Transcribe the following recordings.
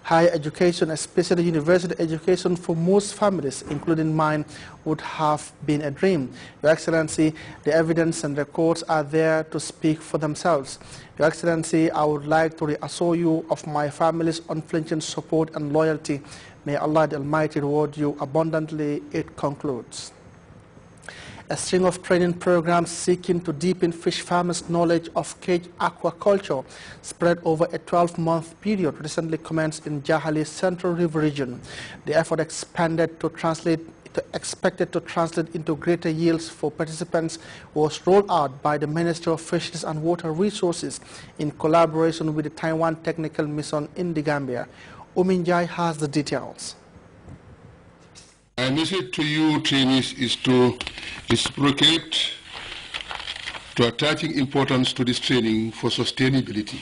higher education, especially university education for most families, including mine, would have been a dream. Your Excellency, the evidence and records are there to speak for themselves. Your Excellency, I would like to reassure you of my family's unflinching support and loyalty. May Allah the Almighty reward you abundantly, it concludes. A string of training programs seeking to deepen fish farmers' knowledge of cage aquaculture spread over a 12-month period recently commenced in Jahali's Central River region. The effort expected to translate into greater yields for participants was rolled out by the Ministry of Fisheries and Water Resources in collaboration with the Taiwan Technical Mission in the Gambia. Uminjai has the details. My message to you, trainees, is to reciprocate to attaching importance to this training for sustainability.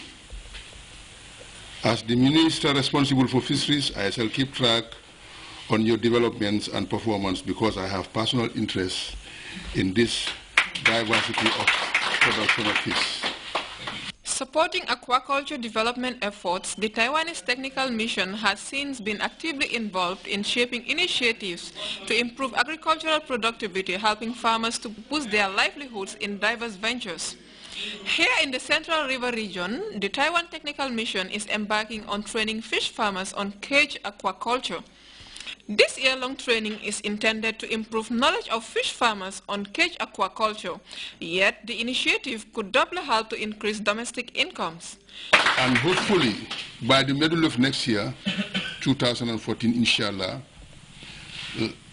As the minister responsible for fisheries, I shall keep track on your developments and performance because I have personal interest in this diversity of production of fish. Supporting aquaculture development efforts, the Taiwanese Technical Mission has since been actively involved in shaping initiatives to improve agricultural productivity, helping farmers to boost their livelihoods in diverse ventures. Here in the Central River region, the Taiwan Technical Mission is embarking on training fish farmers on cage aquaculture. This year-long training is intended to improve knowledge of fish farmers on cage aquaculture, yet the initiative could doubly help to increase domestic incomes. And hopefully, by the middle of next year, 2014, inshallah,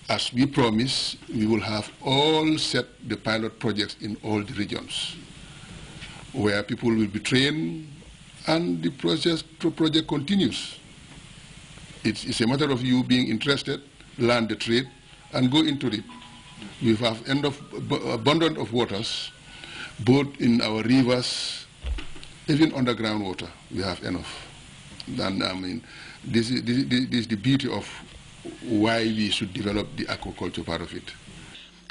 as we promise, we will have all set the pilot projects in all the regions, where people will be trained and the project continues. It's a matter of you being interested, learn the trade, and go into it. We have abundance of waters, both in our rivers, even underground water. We have enough. And I mean, this is the beauty of why we should develop the aquaculture part of it.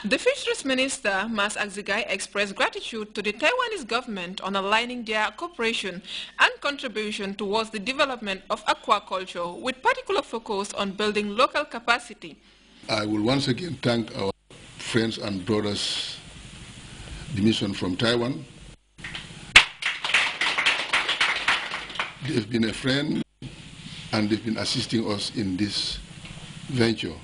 The Fisheries Minister, Mas Agzigai, expressed gratitude to the Taiwanese government on aligning their cooperation and contribution towards the development of aquaculture, with particular focus on building local capacity. I will once again thank our friends and brothers, the mission from Taiwan. They've been a friend and they've been assisting us in this venture.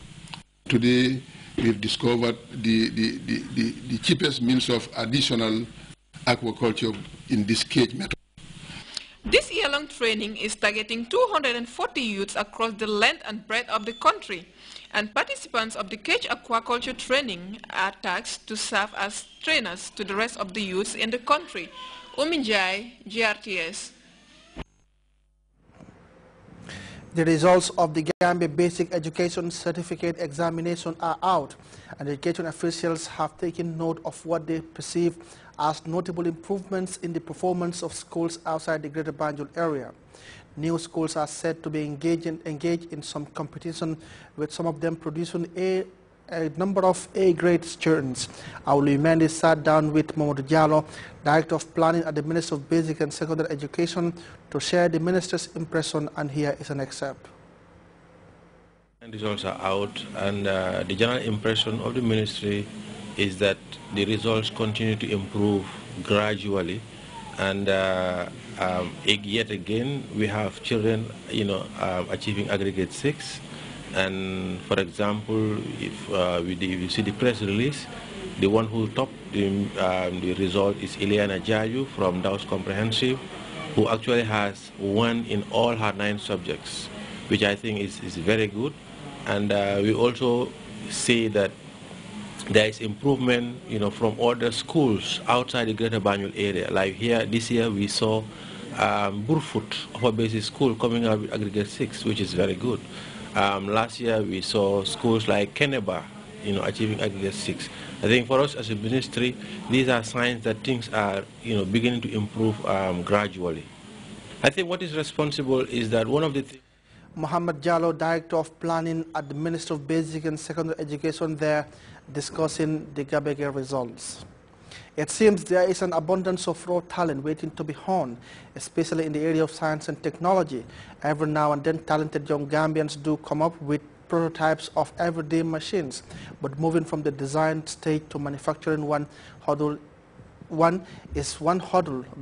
Today, we've discovered the cheapest means of additional aquaculture in this cage method. This year-long training is targeting 240 youths across the length and breadth of the country, and participants of the cage aquaculture training are tasked to serve as trainers to the rest of the youths in the country. Uminjai, Grts. The results of the Gambia Basic Education Certificate examination are out, and education officials have taken note of what they perceive as notable improvements in the performance of schools outside the Greater Banjul area. New schools are said to be engaged in some competition, with some of them producing a number of A-grade students. Aulu Mendy sat down with Mamadou Diallo, Director of Planning at the Ministry of Basic and Secondary Education, to share the Minister's impression, and here is an excerpt. Results are out, and the general impression of the Ministry is that the results continue to improve gradually, and yet again we have children, achieving aggregate 6. And for example, if we see the press release, the one who topped the result is Ileana Jaju from Daos Comprehensive, who actually has 1 in all her 9 subjects, which I think is very good. And we also see that there is improvement, from other schools outside the Greater Banjul area. Like here, this year we saw Burfoot of a basic school coming out with aggregate 6, which is very good. Last year we saw schools like Keneba, achieving aggregate 6. I think for us as a ministry, these are signs that things are, beginning to improve gradually. I think what is responsible is that one of the things. Mohammed Jallo, Director of Planning at the Ministry of Basic and Secondary Education, there discussing the Gabege results. It seems there is an abundance of raw talent waiting to be honed, especially in the area of science and technology. Every now and then, talented young Gambians do come up with prototypes of everyday machines, but moving from the design stage to manufacturing one hurdle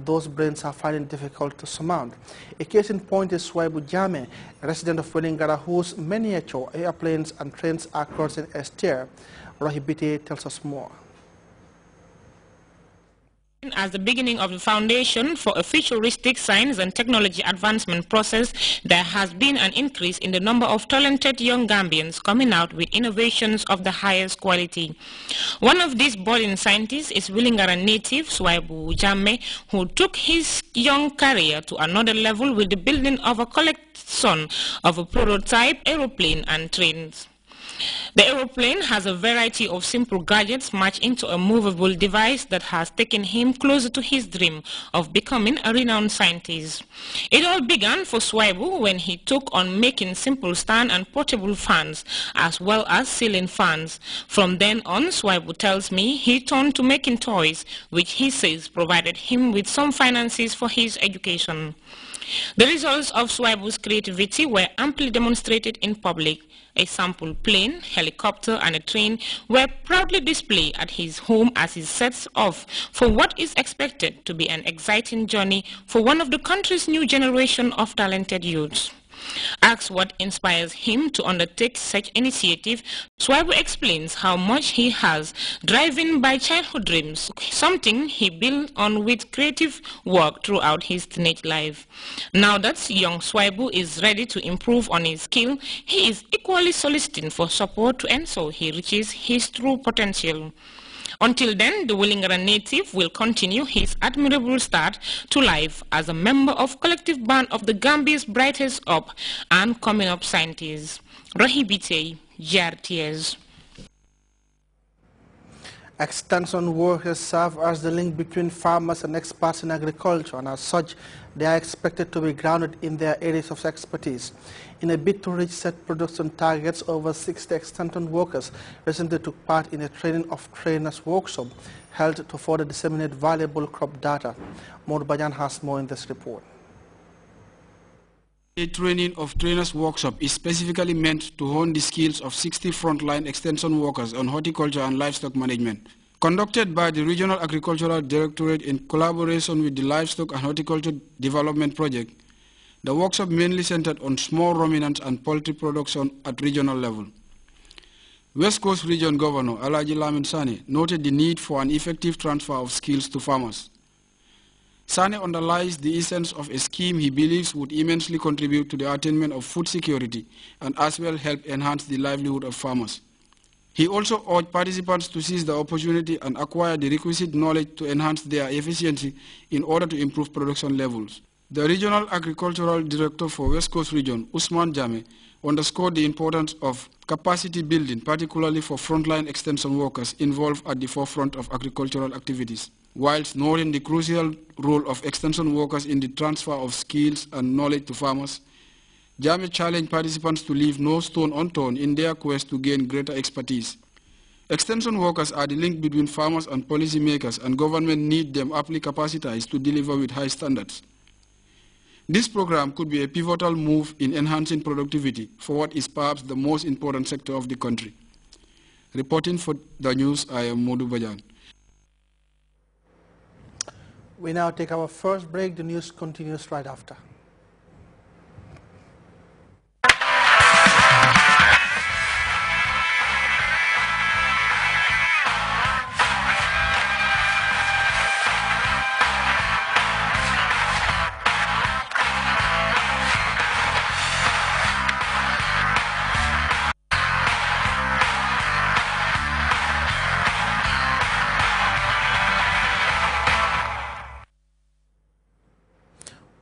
those brains are finding difficult to surmount. A case in point is Swaibu Jame, a resident of Welingara whose miniature airplanes and trains are crossing a stair. Rohibite tells us more. As the beginning of the foundation for a futuristic science and technology advancement process, there has been an increase in the number of talented young Gambians coming out with innovations of the highest quality. One of these budding scientists is Willingara native Swaibu Jamme, who took his young career to another level with the building of a collection of a prototype aeroplane and trains. The aeroplane has a variety of simple gadgets matched into a movable device that has taken him closer to his dream of becoming a renowned scientist. It all began for Swaibu when he took on making simple stand and portable fans as well as ceiling fans. From then on, Swaibu tells me he turned to making toys, which he says provided him with some finances for his education. The results of Swaibu's creativity were amply demonstrated in public. A sample plane, helicopter and a train were proudly displayed at his home as he sets off for what is expected to be an exciting journey for one of the country's new generation of talented youths. Asked what inspires him to undertake such initiative, Swaibu explains how much he has driven by childhood dreams, something he built on with creative work throughout his teenage life. Now that young Swaibu is ready to improve on his skill, he is equally soliciting for support to ensure he reaches his true potential. Until then, the Willingara native will continue his admirable start to life as a member of collective band of the Gambia's brightest up and coming up scientists. Rohibite, Grts. Extension workers serve as the link between farmers and experts in agriculture, and as such, they are expected to be grounded in their areas of expertise. In a bid to reach set production targets, over 60 extension workers recently took part in a training of trainers workshop held to further disseminate valuable crop data. Maud Bajan has more in this report. The training of trainers workshop is specifically meant to hone the skills of 60 frontline extension workers on horticulture and livestock management. Conducted by the Regional Agricultural Directorate in collaboration with the Livestock and Horticulture Development Project, the workshop mainly centered on small ruminants and poultry production at regional level. West Coast Region Governor Alaji Lamin Sane noted the need for an effective transfer of skills to farmers. Sane underlies the essence of a scheme he believes would immensely contribute to the attainment of food security and as well help enhance the livelihood of farmers. He also urged participants to seize the opportunity and acquire the requisite knowledge to enhance their efficiency in order to improve production levels. The Regional Agricultural Director for West Coast Region, Usman Jame, underscored the importance of capacity building, particularly for frontline extension workers involved at the forefront of agricultural activities, whilst noting the crucial role of extension workers in the transfer of skills and knowledge to farmers. Jame challenged participants to leave no stone unturned in their quest to gain greater expertise. Extension workers are the link between farmers and policymakers, and government need them aptly capacitized to deliver with high standards. This program could be a pivotal move in enhancing productivity for what is perhaps the most important sector of the country. Reporting for the news, I am Modu Bajan. We now take our first break. The news continues right after.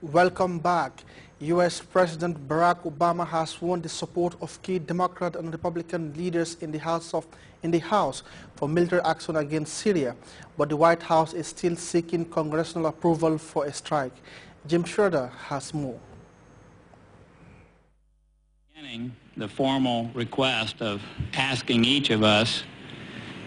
Welcome back. U.S. President Barack Obama has won the support of key Democrat and Republican leaders in the House for military action against Syria, but the White House is still seeking congressional approval for a strike. Jim Schroeder has more. The formal request of asking each of us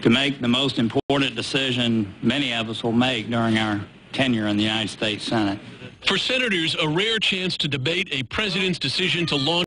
to make the most important decision many of us will make during our tenure in the United States Senate. For senators, a rare chance to debate a president's decision to launch